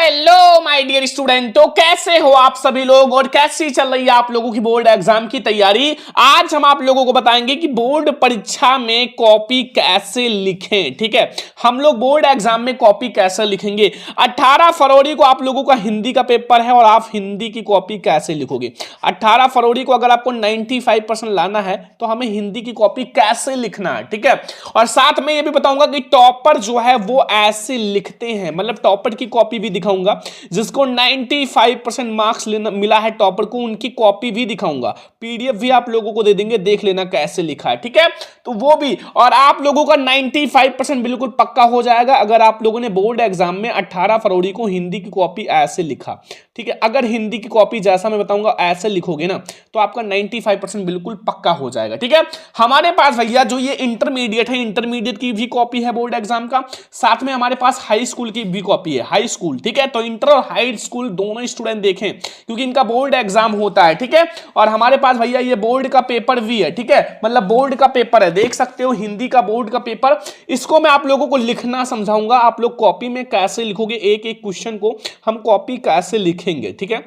Hello my dear student, तो कैसे हो आप सभी लोग और कैसी चल रही है आप लोगों की बोर्ड एग्जाम की तैयारी। आज हम आप लोगों को बताएंगे कि बोर्ड परीक्षा में कॉपी कैसे लिखें। ठीक है, हम लोग बोर्ड एग्जाम में कॉपी कैसे लिखेंगे। 18 फरवरी को आप लोगों का हिंदी का पेपर है और आप हिंदी की कॉपी कैसे लिखोगे। 18 फरवरी को अगर आपको 95% लाना है तो हमें हिंदी की कॉपी कैसे लिखना है। ठीक है, और साथ में ये भी बताऊंगा कि टॉपर जो है वो ऐसे लिखते हैं, मतलब टॉपर की कॉपी भी दिखाऊंगा। जिसको 95% मार्क्स मिला है टॉपर को, उनकी कॉपी भी दिखाऊंगा। पीडीएफ भी आप लोगों को दे देंगे, देख लेना कैसे लिखा है। ठीक है, तो वो भी, और आप लोगों का 95% बिल्कुल पक्का हो जाएगा अगर आप लोगों ने बोर्ड एग्जाम में 18 फरवरी को हिंदी की कॉपी ऐसे लिखा। ठीक है, अगर हिंदी की कॉपी जैसा मैं बताऊंगा ऐसे लिखोगे ना तो आपका 95% बिल्कुल पक्का हो जाएगा। ठीक है, हमारे पास भैया जो ये इंटरमीडिएट है, इंटरमीडिएट की भी कॉपी है बोर्ड एग्जाम का, साथ में हमारे पास हाई स्कूल की भी कॉपी है, हाई स्कूल। ठीक है, तो इंटर और हाई स्कूल दोनों स्टूडेंट देखें क्योंकि इनका बोर्ड एग्जाम होता है। ठीक है, और हमारे पास भैया ये बोर्ड का पेपर भी है। ठीक है, मतलब बोर्ड का पेपर है, देख सकते हो हिंदी का बोर्ड का पेपर। इसको मैं आप लोगों को लिखना समझाऊंगा, आप लोग कॉपी में कैसे लिखोगे, एक एक क्वेश्चन को हम कॉपी कैसे लिखेंगे। ठीक है,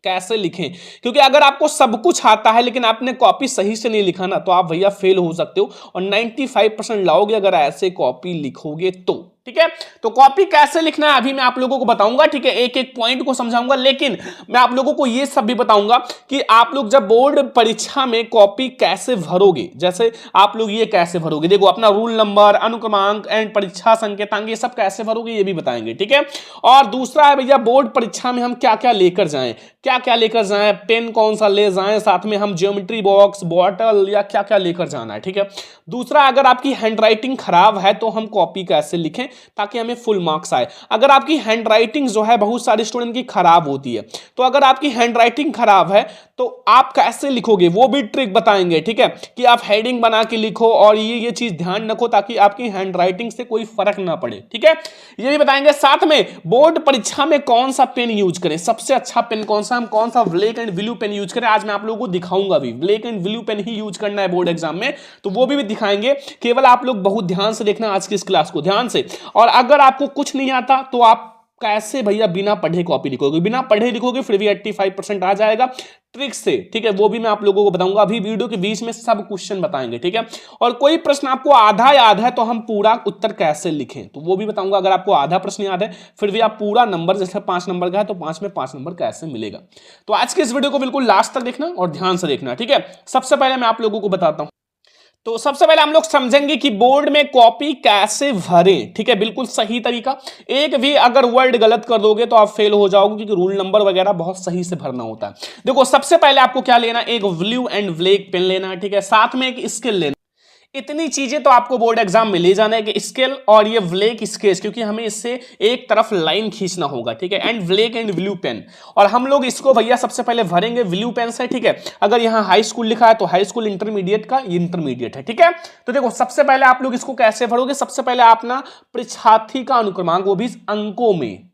कैसे लिखें, क्योंकि अगर आपको सब कुछ आता है लेकिन आपने कॉपी सही से नहीं लिखा ना तो आप भैया फेल हो सकते हो और 95% लाओगे अगर ऐसे कॉपी लिखोगे तो। ठीक है, तो कॉपी कैसे लिखना है अभी मैं आप लोगों को बताऊंगा। ठीक है, एक एक पॉइंट को समझाऊंगा, लेकिन मैं आप लोगों को यह सब भी बताऊंगा कि आप लोग जब बोर्ड परीक्षा में कॉपी कैसे भरोगे। जैसे आप लोग ये कैसे भरोगे, देखो अपना रूल नंबर, अनुक्रमांक एंड परीक्षा संकेतांक, ये सब कैसे भरोगे ये भी बताएंगे। ठीक है, और दूसरा है भैया बोर्ड परीक्षा में हम क्या क्या लेकर जाएं, क्या क्या लेकर जाएं, पेन कौन सा ले जाएं, साथ में हम ज्योमेट्री बॉक्स, बॉटल या क्या क्या लेकर जाना है। ठीक है, दूसरा अगर आपकी हैंडराइटिंग खराब है तो हम कॉपी कैसे लिखें ताकि हमें फुल मार्क्स आए। अगर आपकी हैंडराइटिंग जो है बहुत सारे स्टूडेंट की खराब होती है, तो अगर आपकी हैंडराइटिंग खराब है तो आप कैसे लिखोगे वो भी ट्रिक बताएंगे। ठीक है, कि आप हेडिंग बना के लिखो और ये चीज ध्यान रखो ताकि आपकी हैंडराइटिंग से कोई फर्क ना पड़े। ठीक है, ये भी बताएंगे। साथ में बोर्ड परीक्षा में कौन सा पेन यूज करें, सबसे अच्छा पेन कौन सा, हम कौन सा black and blue pen use करें, आज मैं आप लोगों को दिखाऊंगा भी। ब्लैक एंड ब्लू पेन ही यूज करना है बोर्ड एग्जाम में, तो वो भी दिखाएंगे। केवल आप लोग बहुत ध्यान से देखना आज की इस क्लास को, ध्यान से। और अगर आपको कुछ नहीं आता तो आप कैसे भैया बिना पढ़े कॉपी लिखोगे, बिना पढ़े लिखोगे फिर भी 85% आ जाएगा ट्रिक से। ठीक है, वो भी मैं आप लोगों को बताऊंगा, अभी वीडियो के बीच में सब क्वेश्चन बताएंगे। ठीक है, और कोई प्रश्न आपको आधा याद है तो हम पूरा उत्तर कैसे लिखें तो वो भी बताऊंगा। अगर आपको आधा प्रश्न याद है फिर भी आप पूरा नंबर, जैसे 5 नंबर का है तो 5 में 5 नंबर कैसे मिलेगा। तो आज के इस वीडियो को बिल्कुल लास्ट तक देखना और ध्यान से देखना। ठीक है, सबसे पहले मैं आप लोगों को बताता हूं, तो सबसे पहले हम लोग समझेंगे कि बोर्ड में कॉपी कैसे भरें। ठीक है, बिल्कुल सही तरीका, एक भी अगर वर्ड गलत कर दोगे तो आप फेल हो जाओगे क्योंकि रूल नंबर वगैरह बहुत सही से भरना होता है। देखो सबसे पहले आपको क्या लेना, एक ब्लू एंड ब्लैक पेन लेना है। ठीक है, साथ में एक स्केल लेना। इतनी चीजें तो आपको बोर्ड एग्जाम में ले जाना है कि स्केल और ये ब्लैक स्केच, क्योंकि हमें इससे एक तरफ लाइन खींचना होगा। ठीक है, and black and blue pen, और हम लोग इसको भैया सबसे पहले भरेंगे ब्लू पेन से। ठीक है, अगर यहाँ हाई स्कूल लिखा है तो हाई स्कूल, इंटरमीडिएट का इंटरमीडिएट है। ठीक है, तो देखो सबसे पहले आप लोग इसको कैसे भरोगे, सबसे पहले अपना परीक्षार्थी का अनुक्रमांक, वो भी अंकों में।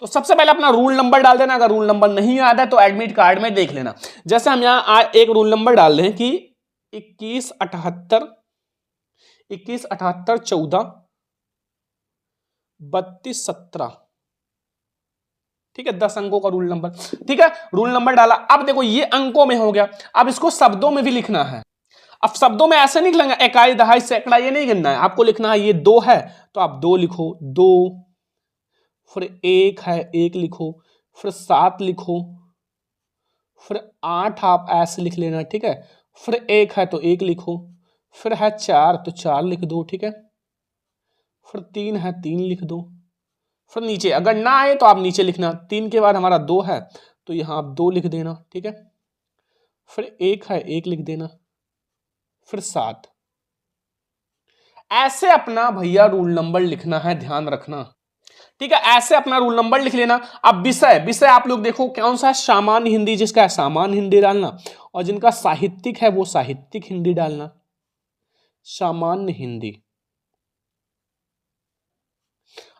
तो सबसे पहले अपना रूल नंबर डाल देना, अगर रूल नंबर नहीं याद है तो एडमिट कार्ड में देख लेना। जैसे हम यहाँ एक रूल नंबर डाल दें कि 2178 14 32 17। ठीक है, 10 अंकों का रूल नंबर। ठीक है, रूल नंबर डाला। अब देखो ये अंकों में हो गया, अब इसको शब्दों में भी लिखना है। अब शब्दों में ऐसे नहीं लिखेंगे इकाई, दहाई, सैकड़ा, ये नहीं गिनना है आपको। लिखना है ये 2 है तो आप 2 लिखो, 2, फिर 1 है 1 लिखो, फिर 7 लिखो, फिर 8 आप ऐसे लिख लेना। ठीक है, फिर 1 है तो 1 लिखो, फिर है 4 तो 4 लिख दो। ठीक है, फिर 3 है 3 लिख दो, फिर नीचे अगर ना आए तो आप नीचे लिखना। 3 के बाद हमारा 2 है तो यहां आप 2 लिख देना। ठीक है, फिर 1 है 1 लिख देना, फिर 7। ऐसे अपना भैया रूल नंबर लिखना है, ध्यान रखना। ठीक है, ऐसे अपना रूल नंबर लिख लेना। अब विषय, विषय आप लोग देखो कौन सा है, सामान्य हिंदी, जिसका है सामान्य हिंदी डालना, और जिनका साहित्यिक है वो साहित्यिक हिंदी डालना, सामान्य हिंदी।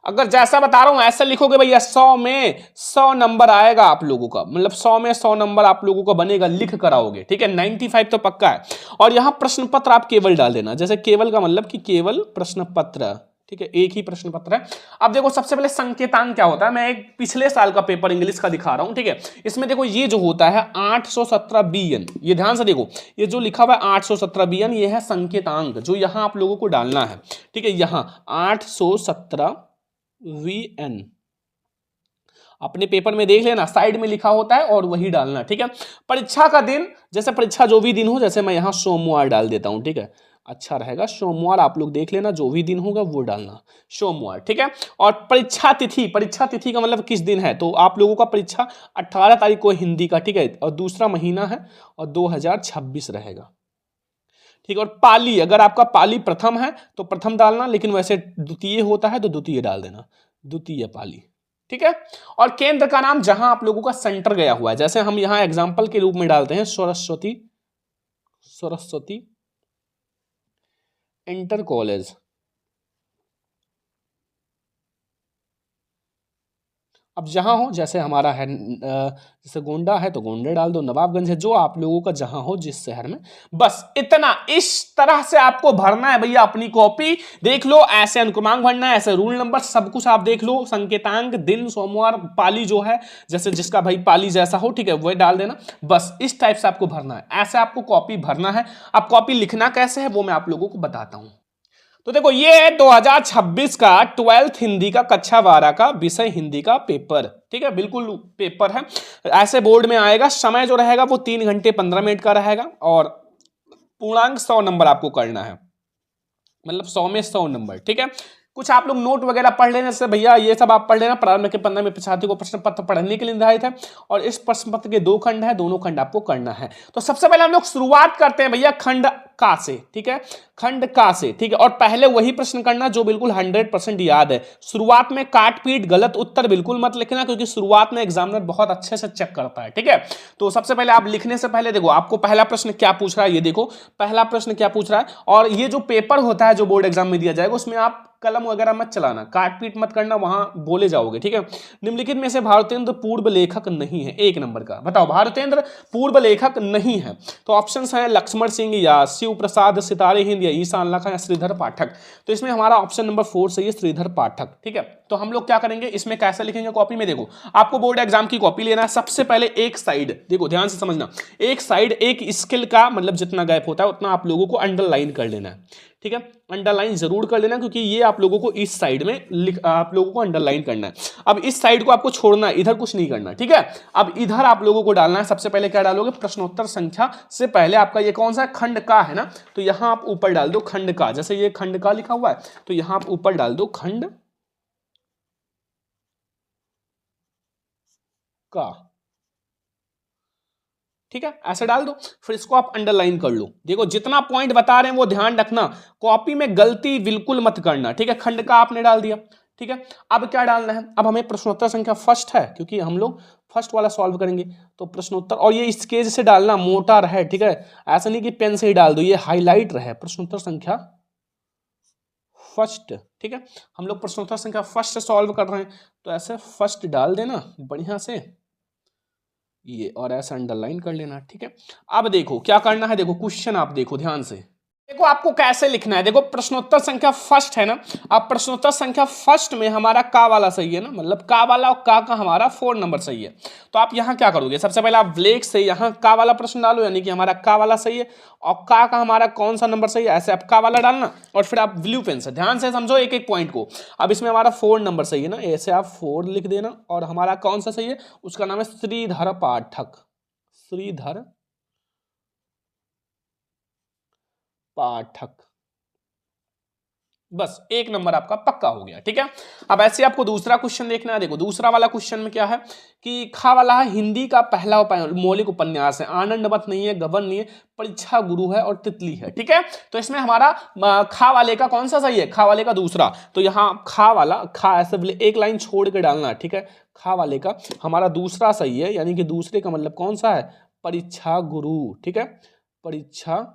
अगर जैसा बता रहा हूं ऐसा लिखोगे भैया 100 में 100 नंबर आएगा आप लोगों का, मतलब 100 में 100 नंबर आप लोगों का बनेगा, लिख कर आओगे। ठीक है, 95 तो पक्का है। और यहां प्रश्न पत्र आप केवल डाल देना, जैसे केवल का मतलब कि केवल प्रश्न पत्र, ठीक है, एक ही प्रश्न पत्र है। अब देखो सबसे पहले संकेतांक क्या होता है, मैं एक पिछले साल का पेपर इंग्लिश का दिखा रहा हूं। ठीक है, इसमें देखो ये जो होता है 817 बीएन, ये ध्यान से देखो, ये जो लिखा हुआ है 817 बीएन, ये है संकेतांक जो यहां आप लोगों को डालना है। ठीक है, यहां 817 वीएन अपने पेपर में देख लेना, साइड में लिखा होता है और वही डालना। ठीक है, परीक्षा का दिन, जैसे परीक्षा जो भी दिन हो, जैसे मैं यहां सोमवार डाल देता हूं। ठीक है, अच्छा रहेगा सोमवार, आप लोग देख लेना, जो भी दिन होगा वो डालना सोमवार। ठीक है, और परीक्षा तिथि, परीक्षा तिथि का मतलब किस दिन है, तो आप लोगों का परीक्षा 18 तारीख को हिंदी का। ठीक है, और दूसरा महीना है और 2026 रहेगा। ठीक है, और पाली, अगर आपका पाली प्रथम है तो प्रथम डालना, लेकिन वैसे द्वितीय होता है तो द्वितीय डाल देना, द्वितीय पाली। ठीक है, और केंद्र का नाम जहां आप लोगों का सेंटर गया हुआ है, जैसे हम यहां एग्जांपल के रूप में डालते हैं सरस्वती, सरस्वती इंटर कॉलेज। अब जहां हो, जैसे हमारा है जैसे गोंडा है तो गोंडा डाल दो, नवाबगंज है, जो आप लोगों का जहां हो जिस शहर में, बस इतना। इस तरह से आपको भरना है भैया अपनी कॉपी। देख लो, ऐसे अनुक्रमांक भरना है, ऐसे रूल नंबर सब कुछ आप देख लो, संकेतांक, दिन, सोमवार, पाली जो है, जैसे जिसका भाई पाली जैसा हो, ठीक है, वही डाल देना। बस इस टाइप से आपको भरना है, ऐसे आपको कॉपी भरना है। अब कॉपी लिखना कैसे है वो मैं आप लोगों को बताता हूं। तो देखो, ये है 2026 का 12th हिंदी का कक्षा 12 का विषय हिंदी का पेपर। ठीक है, बिल्कुल पेपर है, ऐसे बोर्ड में आएगा। समय जो रहेगा वो 3 घंटे 15 मिनट का रहेगा, और पूर्णांक 100 नंबर आपको करना है, मतलब 100 में 100 नंबर। ठीक है, कुछ आप लोग नोट वगैरह पढ़ लेना, जैसे भैया ये सब आप पढ़ लेना, प्रारंभ के 15 में छात्रों को प्रश्न पत्र पढ़ने के लिए निर्धारित है, और इस प्रश्न पत्र के 2 खंड है, दोनों खंड आपको करना है। तो सबसे पहले हम लोग शुरुआत करते हैं भैया खंड का से। ठीक है, खंड का से। ठीक है, और पहले वही प्रश्न करना जो बिल्कुल 100% याद है। शुरुआत में काट पीट गलत उत्तर बिल्कुल मत लिखना, क्योंकि शुरुआत में एग्जामिनर बहुत अच्छे से चेक करता है। ठीक है, तो सबसे पहले आप लिखने से पहले देखो आपको पहला प्रश्न क्या पूछ रहा है, ये देखो पहला प्रश्न क्या पूछ रहा है। और ये जो पेपर होता है जो बोर्ड एग्जाम में दिया जाएगा, उसमें आप कलम वगैरह मत चलाना, काट पीट मत करना, वहां बोले जाओगे। ठीक है, निम्नलिखित में से भारतेंद्र पूर्व लेखक नहीं है, 1 नंबर का बताओ, भारतेंद्र पूर्व लेखक नहीं है। तो ऑप्शंस हैं लक्ष्मण सिंह या शिव प्रसाद सितारे हिंद या ईशान लखन या श्रीधर पाठक। तो इसमें हमारा ऑप्शन नंबर 4 सही है, श्रीधर पाठक। ठीक है, तो हम लोग क्या करेंगे, इसमें कैसे लिखेंगे कॉपी में, देखो आपको बोर्ड एग्जाम की कॉपी लेना है। सबसे पहले एक साइड देखो, ध्यान से समझना, एक साइड एक स्केल का मतलब जितना गैप होता है उतना आप लोगों को अंडरलाइन कर लेना है। ठीक है, अंडरलाइन जरूर कर लेना, क्योंकि ये आप लोगों को इस साइड में आप लोगों को अंडरलाइन करना है। अब इस साइड को आपको छोड़ना है, इधर कुछ नहीं करना। ठीक है, अब इधर आप लोगों को डालना है। सबसे पहले क्या डालोगे, प्रश्नोत्तर संख्या से पहले आपका ये कौन सा है, खंड का है ना, तो यहां आप ऊपर डाल दो खंड का। जैसे ये खंड का लिखा हुआ है तो यहां आप ऊपर डाल दो खंड का। ठीक है, ऐसे डाल दो, फिर इसको आप अंडरलाइन कर लो। देखो जितना पॉइंट बता रहे हैं वो ध्यान रखना, कॉपी में गलती बिल्कुल मत करना। ठीक है, खंड का आपने डाल दिया। ठीक है, अब क्या डालना है, अब हमें प्रश्नोत्तर संख्या फर्स्ट है, क्योंकि हम लोग फर्स्ट वाला सॉल्व करेंगे। तो प्रश्नोत्तर, और ये स्केच से डालना, मोटा रहे। ठीक है, ऐसा नहीं कि पेन से ही डाल दो, ये हाईलाइट रहे, प्रश्नोत्तर संख्या फर्स्ट। ठीक है, हम लोग प्रश्नोत्तर संख्या फर्स्ट सॉल्व कर रहे हैं, तो ऐसे फर्स्ट डाल देना बढ़िया से ये, और ऐसा अंडरलाइन कर लेना। ठीक है, अब देखो क्या करना है, देखो क्वेश्चन आप देखो ध्यान से, देखो आपको कैसे लिखना है। देखो प्रश्नोत्तर संख्या फर्स्ट है ना, अब प्रश्नोत्तर संख्या फर्स्ट में हमारा का वाला सही है ना, मतलब का वाला और का हमारा 4 नंबर सही है। तो आप यहां क्या करोगे, सबसे पहले आप ब्लैक से यहां का वाला प्रश्न डालो, यानी कि हमारा का वाला सही है, और का हमारा कौन सा नंबर सही है, ऐसे आप का वाला डालना, और फिर आप ब्लू पेन से ध्यान से समझो एक एक पॉइंट को। अब इसमें हमारा 4 नंबर सही है ना, ऐसे आप 4 लिख देना, और हमारा कौन सा सही है, उसका नाम है श्रीधर पाठक, श्रीधर पाठक। बस 1 नंबर आपका पक्का हो गया। ठीक है, अब ऐसे आपको दूसरा क्वेश्चन देखना है। देखो दूसरा वाला क्वेश्चन में क्या है कि खा वाला है, हिंदी का पहला मौलिक उपन्यास है, आनंदवत नहीं है, गबन नहीं है, परीक्षा गुरु है, और तितली है। ठीक है, तो इसमें हमारा खा वाले का कौन सा सही है, खा वाले का दूसरा। तो यहाँ खा वाला, खा ऐसे एक लाइन छोड़ के डालना। ठीक है, खा वाले का हमारा दूसरा सही है, यानी कि दूसरे का मतलब कौन सा है, परीक्षा गुरु। ठीक है, परीक्षा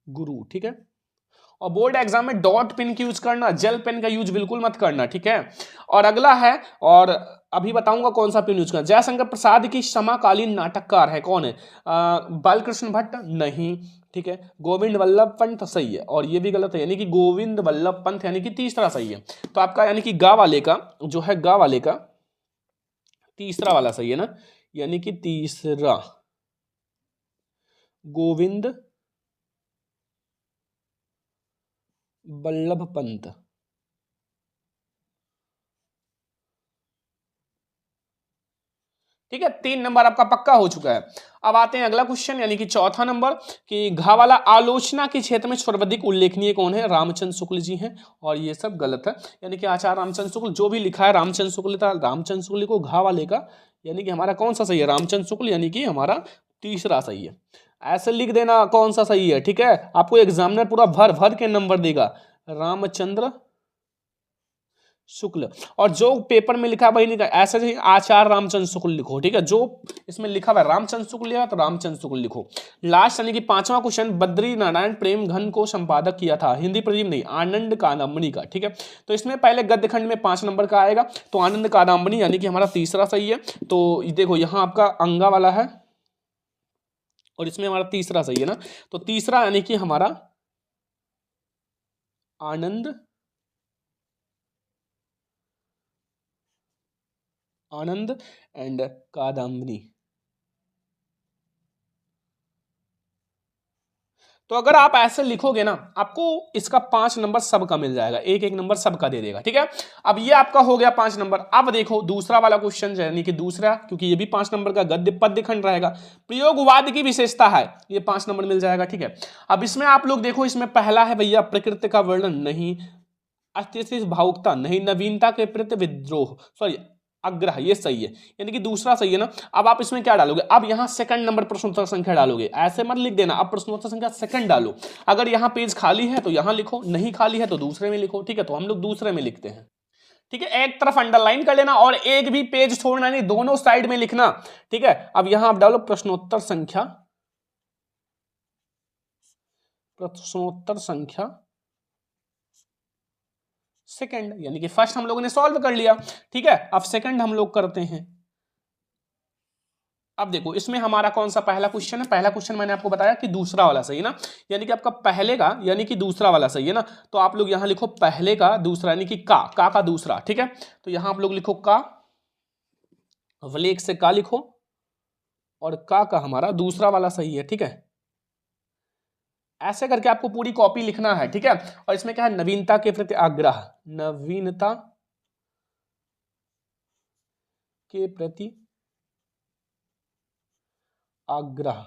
गुरु। ठीक है, और बोर्ड एग्जाम में डॉट पेन की यूज करना, जेल पेन का यूज बिल्कुल मत करना, ठीक है। और अगला है, और अभी बताऊंगा कौन सा पेन यूज करना। जयशंकर प्रसाद की समकालीन नाटककार है, कौन है? बालकृष्ण भट्ट? नहीं, ठीक है। गोविंद वल्लभ पंत सही है, और ये भी गलत है, यानी कि गोविंद वल्लभ पंत यानी कि तीसरा सही है। तो आपका यानी कि गा वाले का जो है, गा वाले का तीसरा वाला सही है ना, यानी कि तीसरा गोविंद वल्लभ पंत। ठीक है, 3 नंबर आपका पक्का हो चुका है। अब आते हैं अगला क्वेश्चन, यानी कि चौथा नंबर, कि घा वाला आलोचना के क्षेत्र में सर्वाधिक उल्लेखनीय कौन है? रामचंद्र शुक्ल जी हैं, और ये सब गलत है। यानी कि आचार्य रामचंद्र शुक्ल, जो भी लिखा है रामचंद्र शुक्ल था, रामचंद्र शुक्ल को घा वाले का, यानी कि हमारा कौन सा सही है? रामचंद्र शुक्ल, यानी कि हमारा तीसरा सही है। ऐसे लिख देना कौन सा सही है, ठीक है। आपको एग्जामिनर पूरा भर भर के नंबर देगा, रामचंद्र शुक्ल। और जो पेपर में लिखा वही लिखा, ऐसे ही आचार्य रामचंद्र शुक्ल लिखो, ठीक है। जो इसमें लिखा हुआ है रामचंद्र शुक्ल लिखा तो रामचंद्र शुक्ल लिखो। लास्ट यानी कि पांचवा क्वेश्चन, बद्री नारायण प्रेम घन को संपादक किया था? हिंदी प्रदीप नहीं, आनंद कादम्बनी का, ठीक है। तो इसमें पहले गद्य खंड में 5 नंबर का आएगा, तो आनंद कादम्बनी यानी कि हमारा तीसरा सही है। तो देखो यहाँ आपका अंगा वाला है, और इसमें हमारा तीसरा सही है ना, तो तीसरा यानी कि हमारा आनंद आनंद एंड कादम्बनी। तो अगर आप ऐसे लिखोगे ना, आपको इसका 5 नंबर सबका मिल जाएगा, एक एक नंबर सबका दे देगा, ठीक है। अब ये आपका हो गया 5 नंबर। अब देखो दूसरा वाला क्वेश्चन, यानी कि दूसरा, क्योंकि ये भी 5 नंबर का गद्य पद्य खंड रहेगा, प्रयोगवाद की विशेषता है, ये 5 नंबर मिल जाएगा, ठीक है। अब इसमें आप लोग देखो, इसमें पहला है भैया प्रकृति का वर्णन, नहीं। अस्तित्व भावुकता, नहीं। नवीनता के प्रति विद्रोह, सॉरी आग्रह, ये सही है, यानी कि दूसरा सही है ना। अब आप इसमें क्या डालोगे? अब यहां सेकंड नंबर प्रश्नोत्तर संख्या डालोगे, ऐसे मत लिख देना, अब प्रश्नोत्तर संख्या सेकंड डालो। अगर यहां पेज खाली है तो यहां लिखो, नहीं खाली है तो दूसरे में लिखो, ठीक है। तो हम लोग दूसरे में लिखते हैं, ठीक है। एक तरफ अंडरलाइन कर लेना और एक भी पेज छोड़ना नहीं, दोनों साइड में लिखना, ठीक है। अब यहां आप डालो प्रश्नोत्तर संख्या सेकंड, यानी कि फर्स्ट हम लोगों ने सॉल्व कर लिया, ठीक है। अब सेकंड हम लोग करते हैं। अब देखो इसमें हमारा कौन सा पहला क्वेश्चन है? पहला क्वेश्चन मैंने आपको बताया कि दूसरा वाला सही है ना, यानी कि आपका पहले का यानी कि दूसरा वाला सही है ना। तो आप लोग यहां लिखो पहले का दूसरा, यानी कि का दूसरा, ठीक है। तो यहां आप लोग लिखो का, वलेक से का लिखो, और का हमारा दूसरा वाला सही है, ठीक है। ऐसे करके आपको पूरी कॉपी लिखना है, ठीक है। और इसमें क्या है? नवीनता के प्रति आग्रह, नवीनता के प्रति आग्रह,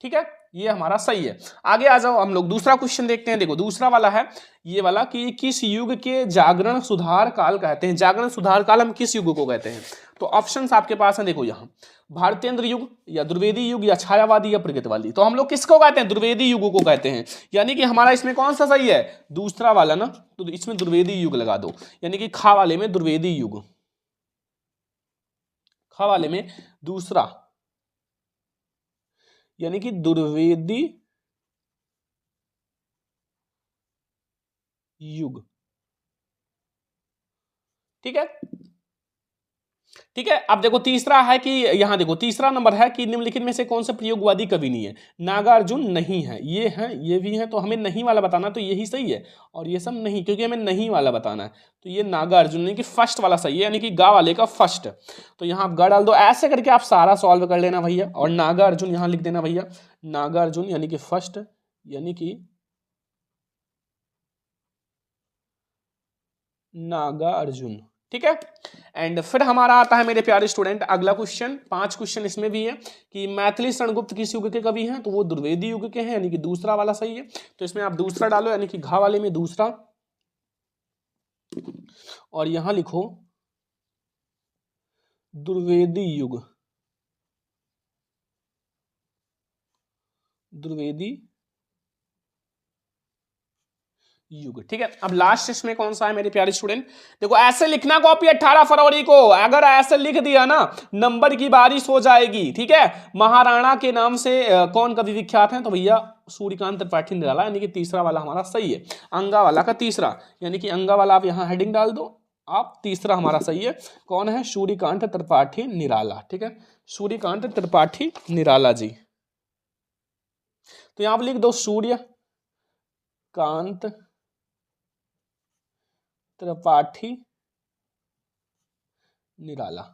ठीक है। ये हमारा सही है। आगे आ जाओ, हम लोग दूसरा क्वेश्चन देखते हैं। देखो दूसरा वाला है ये वाला, कि किस युग के जागरण सुधार काल कहते हैं? जागरण सुधार काल हम किस युग को कहते हैं? तो ऑप्शंस आपके पास हैं, देखो यहाँ, भारतेंद्र युग, या द्विवेदी युग, या छायावादी, या प्रगतिवादी। तो हम लोग किसको कहते हैं? द्विवेदी युग को कहते हैं, यानी कि हमारा इसमें कौन सा सही है? दूसरा वाला ना, तो इसमें द्विवेदी युग लगा दो, यानी कि खा वाले में द्विवेदी युग, खा वाले में दूसरा, यानी कि द्विवेदी युग, ठीक है। ठीक है, अब देखो तीसरा है कि यहां देखो तीसरा नंबर है कि निम्नलिखित में से कौन सा प्रयोगवादी कवि नहीं है? नागार्जुन नहीं है, ये है, ये भी है, तो हमें नहीं वाला बताना, तो यही सही है। और ये सब नहीं, क्योंकि हमें नहीं वाला बताना है, तो ये नागार्जुन यानी कि फर्स्ट वाला सही है, यानी कि गा वाले का फर्स्ट। तो यहाँ आप गा डाल दो, ऐसे करके आप सारा सॉल्व कर लेना भैया, और नागार्जुन यहाँ लिख देना भैया, नागार्जुन यानी कि फर्स्ट, यानी कि नागार्जुन, ठीक है। एंड फिर हमारा आता है मेरे प्यारे स्टूडेंट अगला क्वेश्चन, 5 क्वेश्चन इसमें भी है, कि मैथिली शरणगुप्त किस युग के कवि हैं? तो वो द्विवेदी युग के हैं, यानी कि दूसरा वाला सही है। तो इसमें आप दूसरा डालो, यानी कि घा वाले में दूसरा, और यहां लिखो द्विवेदी युग, द्विवेदी युग। ठीक है, अब लास्ट इसमें कौन सा है मेरे प्यारे स्टूडेंट, देखो ऐसे लिखना कॉपी 18 फरवरी को, अगर ऐसे लिख दिया ना नंबर की बारिश हो जाएगी। ठीक है, महाराणा के नाम से कौन कवि विख्यात है, तो भैया सूर्यकांत त्रिपाठी निराला, यानी कि तीसरा वाला हमारा सही है, अंगा वाला का तीसरा, यानी कि अंगा वाला आप यहां हेडिंग डाल दो, आप तीसरा हमारा सही है। कौन है, सूर्यकांत त्रिपाठी निराला। ठीक है, सूर्यकांत त्रिपाठी निराला जी। तो यहां पर लिख दो सूर्यकांत त्रिपाठी निराला।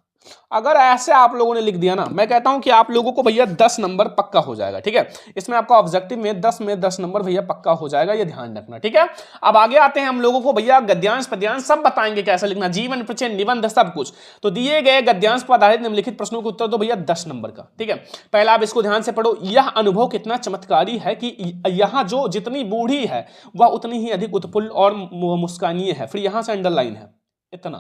अगर ऐसे आप लोगों ने लिख दिया ना, मैं कहता हूं कि आप लोगों को भैया 10 नंबर पक्का हो जाएगा। ठीक है, इसमें आपका ऑब्जेक्टिव में 10 नंबर भैया पक्का हो जाएगा, ये ध्यान रखना। ठीक है, अब आगे आते हैं, हम लोगों को भैया गद्यांश पद्यांश सब बताएंगे कैसे लिखना, जीवन परिचय निबंध सब कुछ। तो दिए गए गद्यांश पर आधारित निम्नलिखित प्रश्नों के उत्तर दो भैया 10 नंबर का। ठीक है, पहला आप इसको ध्यान से पढ़ो, यह अनुभव कितना चमत्कारी है कि यहां जो जितनी बूढ़ी है वह उतनी ही अधिक उत्फुल्ल और मुस्कानीय है। फिर यहां से अंडरलाइन है इतना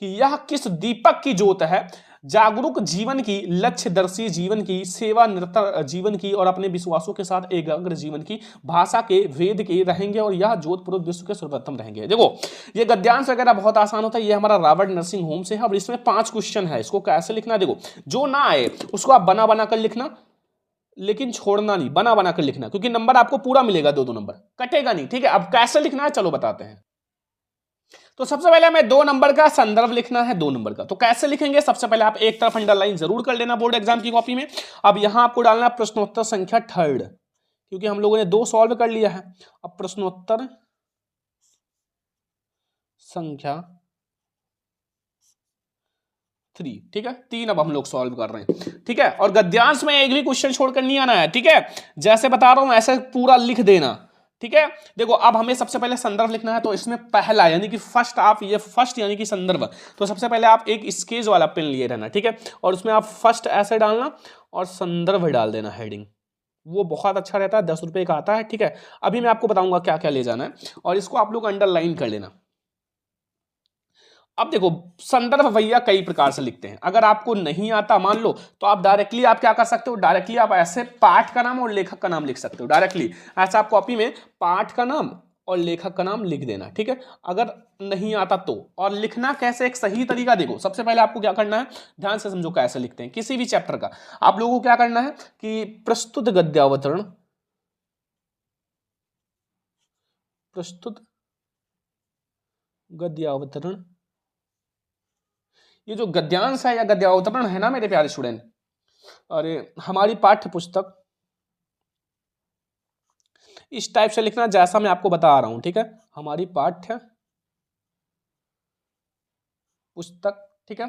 कि यह किस दीपक की ज्योत है, जागरूक जीवन की, लक्ष्यदर्शी जीवन की, सेवा निरतर जीवन की और अपने विश्वासों के साथ एकाग्र जीवन की, भाषा के वेद के रहेंगे और यह जोध पूर्व विश्व के सर्वोत्तम रहेंगे। देखो ये गद्यांश वगैरह बहुत आसान होता है, ये हमारा रॉबर्ट नर्सिंग होम से है। अब इसमें 5 क्वेश्चन है, इसको कैसे लिखना, देखो जो ना आए उसको आप बना बना कर लिखना, लेकिन छोड़ना नहीं, बना बना कर लिखना, क्योंकि नंबर आपको पूरा मिलेगा, 2-2 नंबर कटेगा नहीं। ठीक है, अब कैसे लिखना है चलो बताते हैं। तो सबसे पहले हमें 2 नंबर का संदर्भ लिखना है, 2 नंबर का। तो कैसे लिखेंगे, सबसे पहले आप एक तरफ अंडरलाइन जरूर कर लेना बोर्ड एग्जाम की कॉपी में। अब यहां आपको डालना प्रश्नोत्तर संख्या 3, क्योंकि हम लोगों ने 2 सॉल्व कर लिया है। अब प्रश्नोत्तर संख्या 3, ठीक है, 3 अब हम लोग सॉल्व कर रहे हैं। ठीक है, और गद्यांश में एक भी क्वेश्चन छोड़कर नहीं आना है। ठीक है, जैसे बता रहा हूं ऐसे पूरा लिख देना। ठीक है, देखो अब हमें सबसे पहले संदर्भ लिखना है, तो इसमें पहला यानी कि फर्स्ट, आप ये फर्स्ट यानी कि संदर्भ, तो सबसे पहले आप एक स्केच वाला पेन लिए रहना। ठीक है, और उसमें आप फर्स्ट ऐसे डालना और संदर्भ डाल देना हेडिंग, वो बहुत अच्छा रहता है, 10 रुपए का आता है। ठीक है, अभी मैं आपको बताऊंगा क्या क्या ले जाना है, और इसको आप लोग अंडरलाइन कर लेना। अब देखो संदर्भ भैया कई प्रकार से लिखते हैं, अगर आपको नहीं आता मान लो, तो आप डायरेक्टली आप क्या कर सकते हो, डायरेक्टली आप ऐसे पाठ का नाम और लेखक का नाम लिख सकते हो डायरेक्टली, ऐसा आप कॉपी में पाठ का नाम और लेखक का नाम लिख देना। ठीक है, अगर नहीं आता तो, और लिखना कैसे एक सही तरीका देखो, सबसे पहले आपको क्या करना है, ध्यान से समझो कैसे लिखते हैं किसी भी चैप्टर का। आप लोगों को क्या करना है कि प्रस्तुत गद्यावतरण, प्रस्तुत गद्यावतरण, ये जो गद्यांश है या गद्यावतरण है ना मेरे प्यारे स्टूडेंट, अरे हमारी पाठ्य पुस्तक, इस टाइप से लिखना जैसा मैं आपको बता रहा हूं। ठीक है, हमारी पाठ्य पुस्तक, ठीक है,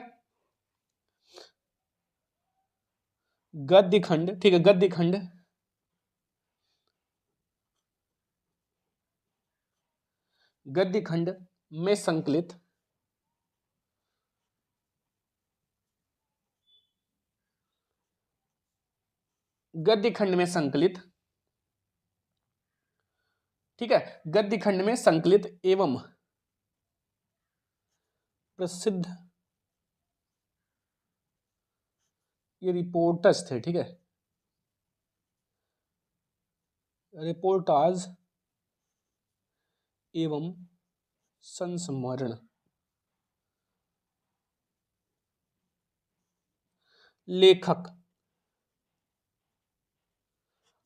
गद्य खंड, ठीक है, गद्य खंड, गद्य खंड में संकलित, गद्य खंड में संकलित, ठीक है, गद्य खंड में संकलित एवं प्रसिद्ध ये रिपोर्टर्स थे। ठीक है, रिपोर्टाज एवं संस्मरण लेखक।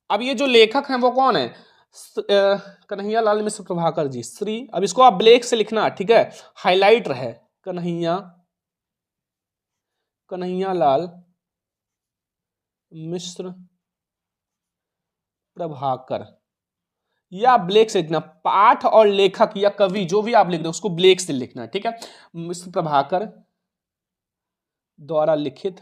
अब ये जो लेखक हैं वो कौन है, कन्हैया लाल मिश्र प्रभाकर जी, श्री, अब इसको आप ब्लैक से लिखना। ठीक है, हाईलाइट रहे, कन्हैया, कन्हैया लाल मिश्र प्रभाकर, या ब्लैक से लिखना, पाठ और लेखक या कवि जो भी आप लिख रहे हो उसको ब्लैक से लिखना। ठीक है, मिश्र प्रभाकर द्वारा लिखित,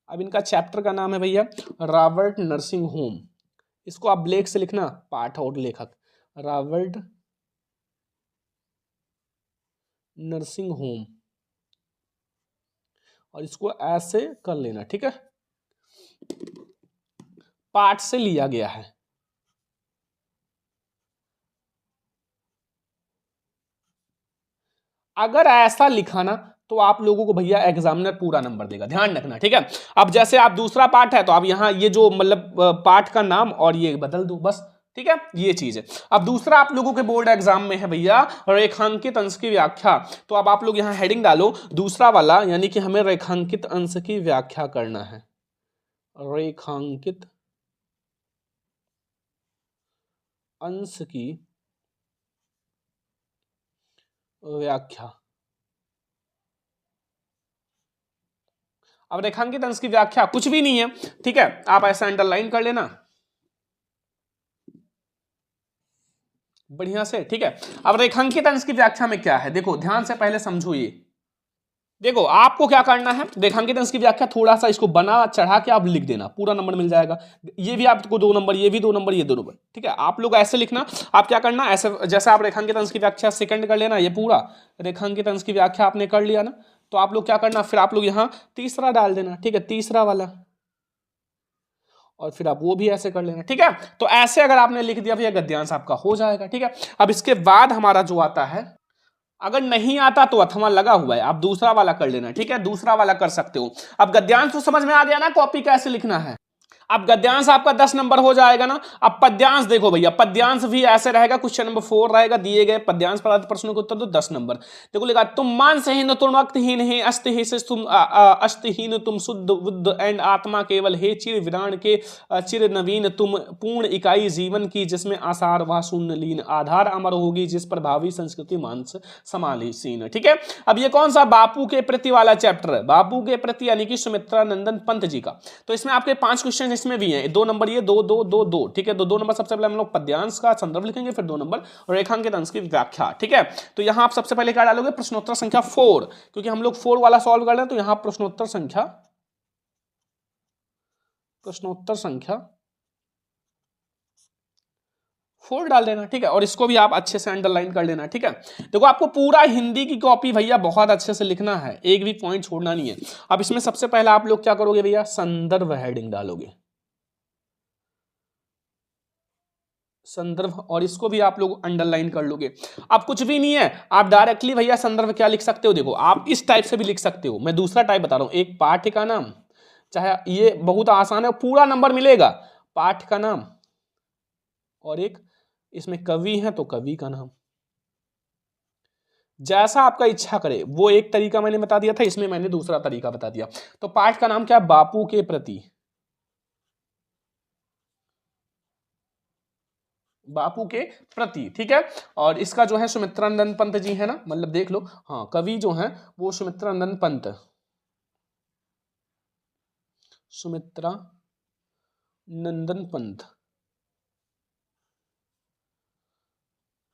अब इनका चैप्टर का नाम है भैया रॉबर्ट नर्सिंग होम, इसको आप ब्लैक से लिखना, पाठ और लेखक, रॉबर्ट नर्सिंग होम, और इसको ऐसे कर लेना। ठीक है, पाठ से लिया गया है। अगर ऐसा लिखा ना तो आप लोगों को भैया एग्जामिनर पूरा नंबर देगा, ध्यान रखना, ठीक है। अब जैसे आप दूसरा पार्ट है तो आप यहाँ ये जो मतलब पार्ट का नाम और ये बदल दो बस, ठीक है, ये चीज है। अब दूसरा आप लोगों के बोर्ड एग्जाम में है भैया रेखांकित अंश की व्याख्या। तो अब आप लोग यहाँ हेडिंग डालो दूसरा वाला, यानी कि हमें रेखांकित अंश की व्याख्या करना है, रेखांकित अंश की व्याख्या। अब रेखांकित अंश की व्याख्या कुछ भी नहीं है, ठीक है, आप ऐसा अंडरलाइन कर लेना बढ़िया से, ठीक है। अब रेखांकित अंश की व्याख्या में क्या है, देखो ध्यान से पहले समझो ये। देखो आपको क्या करना है, रेखांकित अंश की व्याख्या थोड़ा सा इसको बना चढ़ा के आप लिख देना, पूरा नंबर मिल जाएगा। ये भी आपको 2 नंबर, ये भी 2 नंबर, ये 2 नंबर, ठीक है। आप लोग ऐसे लिखना, आप क्या करना, ऐसे जैसे आप रेखांकित अंश की व्याख्या सेकंड कर लेना, ये पूरा रेखांकित अंश की व्याख्या आपने कर लिया ना, तो आप लोग क्या करना, फिर आप लोग यहाँ तीसरा डाल देना, ठीक है, तीसरा वाला, और फिर आप वो भी ऐसे कर लेना, ठीक है। तो ऐसे अगर आपने लिख दिया भैया गद्यांश आपका हो जाएगा, ठीक है। अब इसके बाद हमारा जो आता है, अगर नहीं आता तो अथवा लगा हुआ है, आप दूसरा वाला कर लेना, ठीक है, दूसरा वाला कर सकते हो। अब गद्यांश तो समझ में आ गया ना, कॉपी कैसे लिखना है। अब गद्यांश आपका 10 नंबर हो जाएगा ना। अब पद्यांश देखो भैया, पद्यांश भी ऐसे रहेगा, क्वेश्चन नंबर 4 रहेगा, दिए गए पद्यांश पर प्रश्नों के उत्तर दो 10 नंबर। देखो लिखा, तुम मांसहीन, तुम वक्तहीन है, अस्तिहीन से तुम अस्तिहीन, तुम शुद्ध बुद्ध एंड आत्मा केवल है, चिर विराण के चिर नवीन, तुम पूर्ण इकाई जीवन की जिसमें आसार व शून्य लीन, आधार अमर होगी जिस पर भावी संस्कृति मांस समालीसीन, ठीक है। अब ये कौन सा बापू के प्रति वाला चैप्टर है, बापू के प्रति यानी कि सुमित्रा नंदन पंत जी का। तो इसमें आपके 5 क्वेश्चन इसमें भी हैं, 2 नंबर ये 2 2 2 2, ठीक है। 2 नंबर सबसे पहले हम लोग पद्यांश का संदर्भ लिखेंगे, फिर 2 नंबर रेखांकित अंश की व्याख्या, ठीक है। तो यहां आप सबसे पहले क्या डालोगे, प्रश्नोत्तर संख्या 4, क्योंकि हम लोग 4 वाला सॉल्व कर रहे हैं, तो यहां प्रश्नोत्तर संख्या 4 डाल देना, ठीक है। और इसको भी आप अच्छे से अंडरलाइन कर लेना, ठीक है। देखो आपको पूरा हिंदी की कॉपी भैया बहुत अच्छे से लिखना है, एक भी पॉइंट छोड़ना नहीं है। अब इसमें सबसे पहले आप लोग क्या करोगे भैया, संदर्भ हेडिंग डालोगे, संदर्भ, और इसको भी आप लोग अंडरलाइन कर लोगे। अब कुछ भी नहीं है, आप डायरेक्टली भैया संदर्भ क्या लिख सकते हो, देखो आप इस टाइप से भी लिख सकते हो, मैं दूसरा टाइप बता रहा हूं, एक पाठ्य का नाम, चाहे ये बहुत आसान है, पूरा नंबर मिलेगा, पाठ का नाम, और एक इसमें कवि है तो कवि का नाम, जैसा आपका इच्छा करे। वो एक तरीका मैंने बता दिया था, इसमें मैंने दूसरा तरीका बता दिया। तो पाठ का नाम क्या, बापू के प्रति, बापू के प्रति, ठीक है। और इसका जो है सुमित्रानंदन पंत जी है ना, मतलब देख लो, हाँ कवि जो है वो सुमित्रानंदन पंत, सुमित्रा नंदन पंत,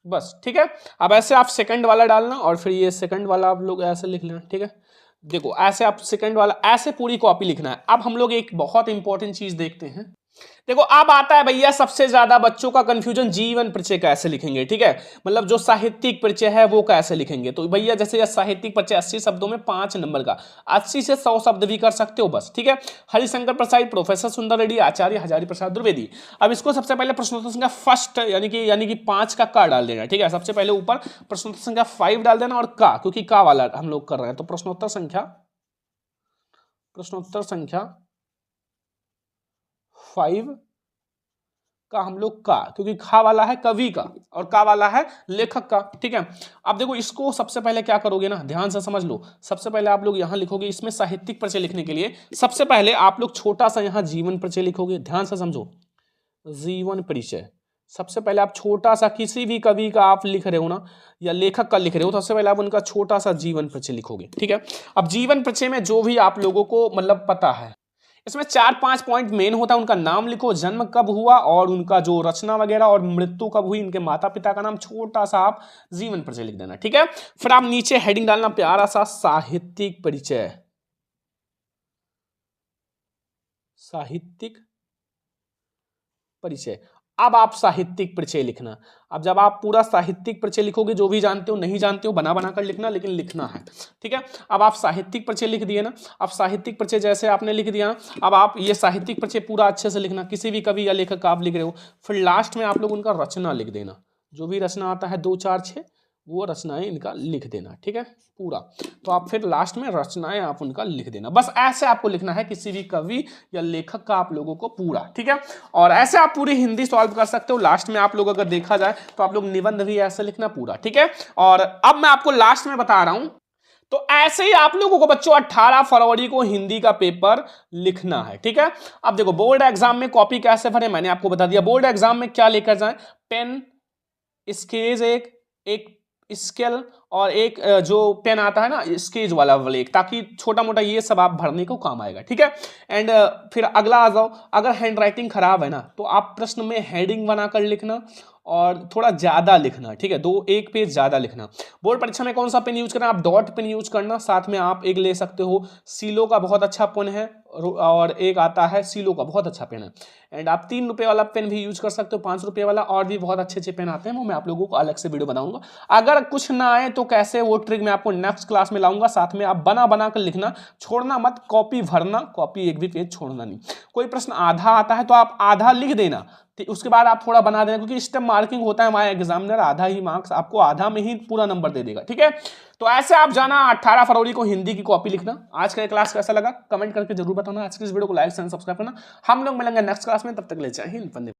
बस, ठीक है। अब ऐसे आप सेकंड वाला डालना, और फिर ये सेकंड वाला आप लोग ऐसे लिख लेना, ठीक है। देखो ऐसे आप सेकंड वाला ऐसे पूरी कॉपी लिखना है। अब हम लोग एक बहुत इंपॉर्टेंट चीज देखते हैं, देखो अब आता है भैया सबसे ज्यादा बच्चों का कंफ्यूजन, जीवन परिचय कैसे लिखेंगे, ठीक है, मतलब जो साहित्यिक परिचय है वो कैसे लिखेंगे। तो भैया जैसे साहित्यिक परिचय 80 शब्दों में 5 नंबर का, 80 से 100 शब्द भी कर सकते हो बस, ठीक है। हरिशंकर प्रसाद, प्रोफेसर सुंदर रेड्डी, आचार्य हजारी प्रसाद द्विवेदी। अब इसको सबसे पहले प्रश्नोत्तर संख्या फर्स्ट यानी कि 5 का डाल देना, ठीक है। सबसे पहले ऊपर प्रश्नोत्तर संख्या 5 डाल देना, और का, क्योंकि का वाला हम लोग कर रहे हैं, तो प्रश्नोत्तर संख्या 5 का हम लोग का, क्योंकि खा वाला है कवि का और का वाला है लेखक का, ठीक है। अब देखो इसको सबसे पहले क्या करोगे ना, ध्यान से समझ लो। सबसे पहले आप लोग यहां लिखोगे, इसमें साहित्यिक परिचय लिखने के लिए सबसे पहले आप लोग छोटा सा यहां जीवन परिचय लिखोगे, ध्यान से समझो, जीवन परिचय। सबसे पहले आप छोटा सा किसी भी कवि का आप लिख रहे हो ना, या लेखक का लिख रहे हो, तो सबसे पहले आप उनका छोटा सा जीवन परिचय लिखोगे, ठीक है। अब जीवन परिचय में जो भी आप लोगों को मतलब पता है, इसमें 4-5 पॉइंट मेन होता है। उनका नाम लिखो, जन्म कब हुआ और उनका जो रचना वगैरह, और मृत्यु कब हुई, इनके माता पिता का नाम, छोटा सा आप जीवन परिचय लिख देना, ठीक है। फिर आप नीचे हेडिंग डालना प्यारा सा, साहित्यिक परिचय, साहित्यिक परिचय। अब आप साहित्यिक परिचय लिखना। अब जब आप पूरा साहित्यिक परिचय लिखोगे, जो भी जानते हो नहीं जानते हो बना बना कर लिखना, लेकिन लिखना है, ठीक है। अब आप साहित्यिक परिचय लिख दिए ना, अब साहित्यिक परिचय जैसे आपने लिख दिया ना, अब आप ये साहित्यिक परिचय पूरा अच्छे से लिखना, किसी भी कवि या लेखक का आप लिख रहे हो। फिर लास्ट में आप लोग उनका रचना लिख देना, जो भी रचना आता है 2 4 6, वो रचनाएं इनका लिख देना, ठीक है पूरा। तो आप फिर लास्ट में रचनाएं आप उनका लिख देना, बस ऐसे आपको लिखना है किसी भी कवि या लेखक का आप लोगों को पूरा, ठीक है। और ऐसे आप पूरी हिंदी सॉल्व कर सकते हो। लास्ट में आप लोग अगर देखा जाए तो आप लोग निबंध भी ऐसे लिखना पूरा, ठीक है। और अब मैं आपको लास्ट में बता रहा हूं, तो ऐसे ही आप लोगों को बच्चों 18 फरवरी को हिंदी का पेपर लिखना है, ठीक है। अब देखो बोर्ड एग्जाम में कॉपी कैसे भरे मैंने आपको बता दिया। बोर्ड एग्जाम में क्या लेकर जाएं, पेन, स्केच, एक स्केल और एक जो पेन आता है ना स्केच वाला ब्लैक, ताकि छोटा मोटा ये सब आप भरने को काम आएगा, ठीक है। एंड फिर अगला आ जाओ, अगर हैंड राइटिंग खराब है ना तो आप प्रश्न में हेडिंग बनाकर लिखना और थोड़ा ज्यादा लिखना, ठीक है, एक पेज ज्यादा लिखना। बोर्ड परीक्षा में कौन सा पेन यूज करना, आप डॉट पेन यूज करना, साथ में आप एक ले सकते हो सीलो का बहुत अच्छा पेन है, और एक आता है सीलो का बहुत अच्छा पेन है। एंड आप 3 रुपए वाला पेन भी यूज कर सकते हो, 5 रुपए वाला, और भी बहुत अच्छे अच्छे पेन आते हैं, वो मैं आप लोगों को अलग से वीडियो बनाऊंगा। अगर कुछ ना आए तो कैसे, वो ट्रिक मैं आपको नेक्स्ट क्लास में लाऊंगा। साथ में आप बना बना कर लिखना, छोड़ना मत, कॉपी भरना, कॉपी एक भी पेज छोड़ना नहीं। कोई प्रश्न आधा आता है तो आप आधा लिख देना, उसके बाद आप थोड़ा बना देना, क्योंकि स्टेप मार्किंग होता है, हमारा एग्जामिनर आधा ही मार्क्स आपको आधा में ही पूरा नंबर दे देगा, ठीक है। तो ऐसे आप जाना 18 फरवरी को हिंदी की कॉपी लिखना। आज का क्लास कैसा लगा कमेंट करके जरूर बताना। आज की इस वीडियो को लाइक एंड सब्सक्राइब करना। हम लोग मिलेंगे नेक्स्ट क्लास में, तब तक ले जय हिंद, वंदे।